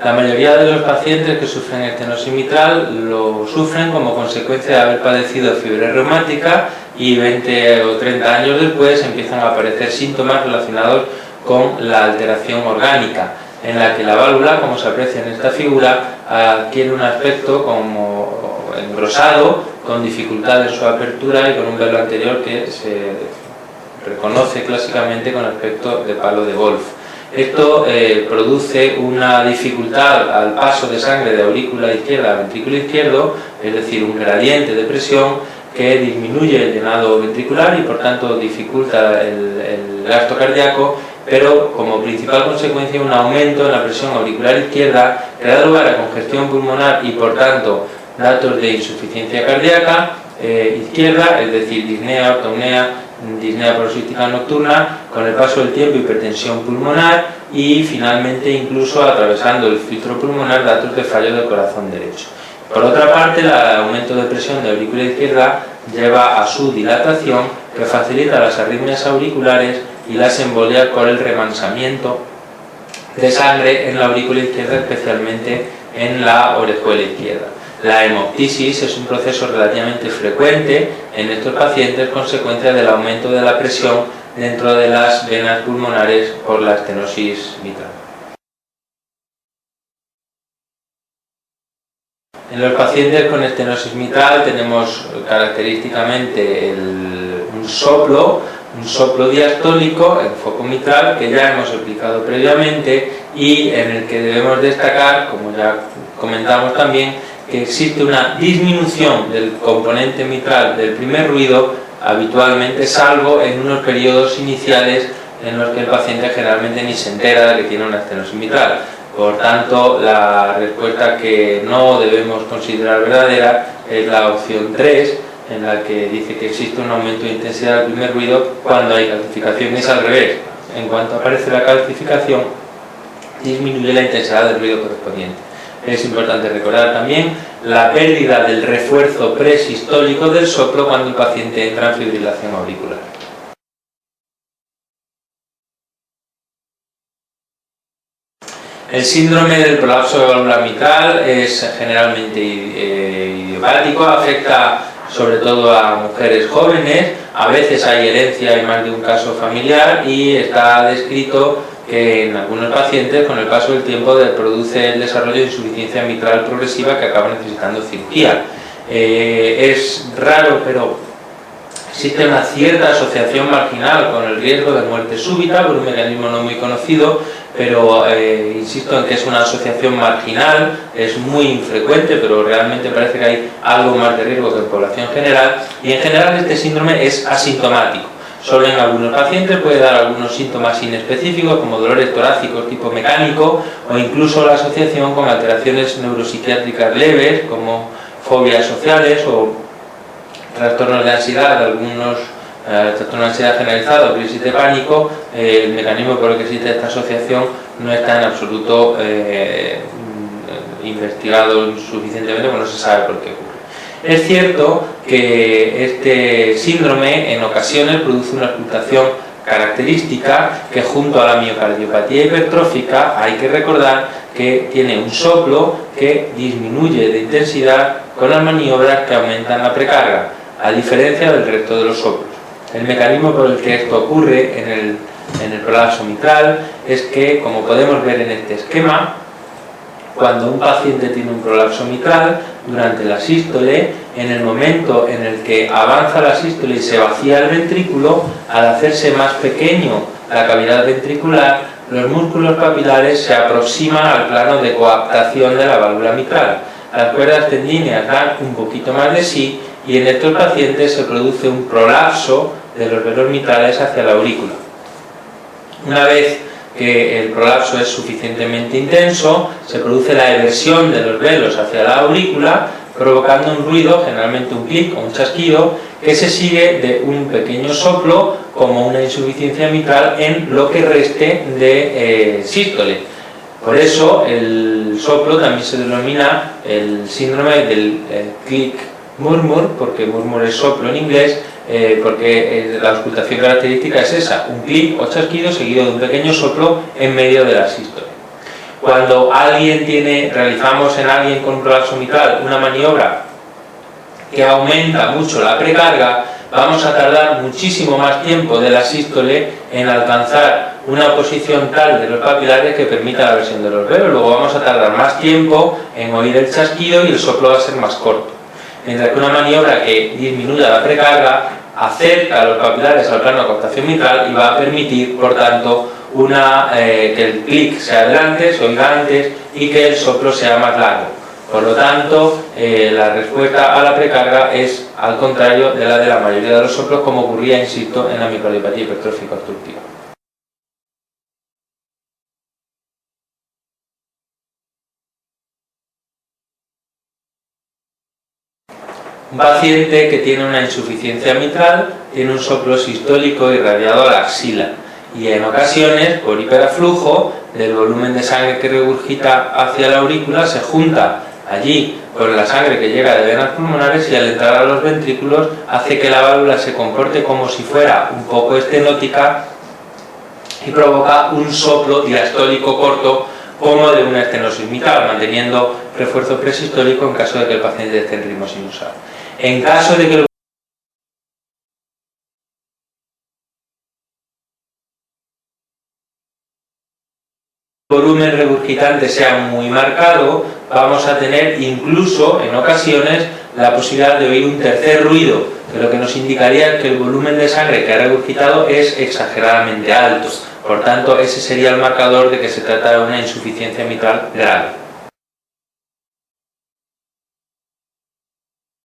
La mayoría de los pacientes que sufren estenosis mitral lo sufren como consecuencia de haber padecido fiebre reumática y 20 o 30 años después empiezan a aparecer síntomas relacionados con la alteración orgánica, en la que la válvula, como se aprecia en esta figura, adquiere un aspecto como engrosado, con dificultad en su apertura y con un velo anterior que se reconoce clásicamente con aspecto de palo de golf. Esto produce una dificultad al paso de sangre de aurícula izquierda a ventrículo izquierdo, es decir, un gradiente de presión que disminuye el llenado ventricular y por tanto dificulta el gasto cardíaco, pero como principal consecuencia un aumento en la presión auricular izquierda que da lugar a congestión pulmonar y por tanto datos de insuficiencia cardíaca izquierda, es decir, disnea, ortopnea, disnea paroxística nocturna, con el paso del tiempo hipertensión pulmonar y finalmente incluso atravesando el filtro pulmonar datos de fallo del corazón derecho. Por otra parte, el aumento de presión de aurícula izquierda lleva a su dilatación que facilita las arritmias auriculares y las embolias por el remansamiento de sangre en la aurícula izquierda, especialmente en la orejuela izquierda. La hemoptisis es un proceso relativamente frecuente en estos pacientes, consecuencia del aumento de la presión dentro de las venas pulmonares por la estenosis mitral. En los pacientes con estenosis mitral tenemos característicamente un soplo diastólico en foco mitral que ya hemos explicado previamente y en el que debemos destacar, como ya comentamos también, que existe una disminución del componente mitral del primer ruido habitualmente, salvo en unos periodos iniciales en los que el paciente generalmente ni se entera de que tiene una estenosis mitral. Por tanto, la respuesta que no debemos considerar verdadera es la opción 3, en la que dice que existe un aumento de intensidad del primer ruido cuando hay calcificación. Es al revés. En cuanto aparece la calcificación, disminuye la intensidad del ruido correspondiente. Es importante recordar también la pérdida del refuerzo presistólico del soplo cuando el paciente entra en fibrilación auricular. El síndrome del prolapso de válvula mitral es generalmente idiopático, afecta sobre todo a mujeres jóvenes, a veces hay herencia en más de un caso familiar y está descrito que en algunos pacientes con el paso del tiempo produce el desarrollo de insuficiencia mitral progresiva que acaba necesitando cirugía. Es raro, pero existe una cierta asociación marginal con el riesgo de muerte súbita por un mecanismo no muy conocido, pero insisto en que es una asociación marginal, es muy infrecuente, pero realmente parece que hay algo más de riesgo que en población general, y en general este síndrome es asintomático. Solo en algunos pacientes puede dar algunos síntomas inespecíficos como dolores torácicos tipo mecánico o incluso la asociación con alteraciones neuropsiquiátricas leves como fobias sociales o trastornos de ansiedad, algunos trastornos de ansiedad generalizada o crisis de pánico. El mecanismo por el que existe esta asociación no está en absoluto investigado suficientemente, porque no se sabe por qué ocurre. Es cierto que este síndrome en ocasiones produce una ocultación característica que junto a la miocardiopatía hipertrófica hay que recordar que tiene un soplo que disminuye de intensidad con las maniobras que aumentan la precarga, a diferencia del resto de los soplos. El mecanismo por el que esto ocurre en el prolapso mitral es que, como podemos ver en este esquema, cuando un paciente tiene un prolapso mitral, durante la sístole, en el momento en el que avanza la sístole y se vacía el ventrículo, al hacerse más pequeño la cavidad ventricular, los músculos papilares se aproximan al plano de coaptación de la válvula mitral. Las cuerdas tendíneas dan un poquito más de sí y en estos pacientes se produce un prolapso de los velos mitrales hacia la aurícula. Una vez que el prolapso es suficientemente intenso, se produce la eversión de los velos hacia la aurícula, provocando un ruido, generalmente un clic o un chasquido, que se sigue de un pequeño soplo como una insuficiencia mitral en lo que reste de sístole. Por eso el soplo también se denomina el síndrome del click murmur, porque murmur es soplo en inglés, porque la auscultación característica es esa, un clic o chasquido seguido de un pequeño soplo en medio de la sístole. Cuando realizamos en alguien con prolapso mitral una maniobra que aumenta mucho la precarga, vamos a tardar muchísimo más tiempo de la sístole en alcanzar una posición tal de los papilares que permita la versión de los velos. Luego vamos a tardar más tiempo en oír el chasquido y el soplo va a ser más corto. Mientras que una maniobra que disminuya la precarga acerca a los papilares al plano de captación mitral y va a permitir, por tanto, que el clic sea adelante, se oiga antes y que el soplo sea más largo. Por lo tanto, la respuesta a la precarga es al contrario de la mayoría de los soplos, como ocurría, insisto, en la microcardiopatía hipertrófica obstructiva. Un paciente que tiene una insuficiencia mitral tiene un soplo sistólico irradiado a la axila y en ocasiones, por hiperaflujo del volumen de sangre que regurgita hacia la aurícula, se junta allí con la sangre que llega de venas pulmonares y al entrar a los ventrículos hace que la válvula se comporte como si fuera un poco estenótica y provoca un soplo diastólico corto como de una estenosis mitral, manteniendo refuerzo presistólico en caso de que el paciente esté en ritmo sinusal. En caso de que el volumen regurgitante sea muy marcado, vamos a tener incluso en ocasiones la posibilidad de oír un tercer ruido, que lo que nos indicaría es que el volumen de sangre que ha regurgitado es exageradamente alto. Por tanto, ese sería el marcador de que se trata de una insuficiencia mitral grave.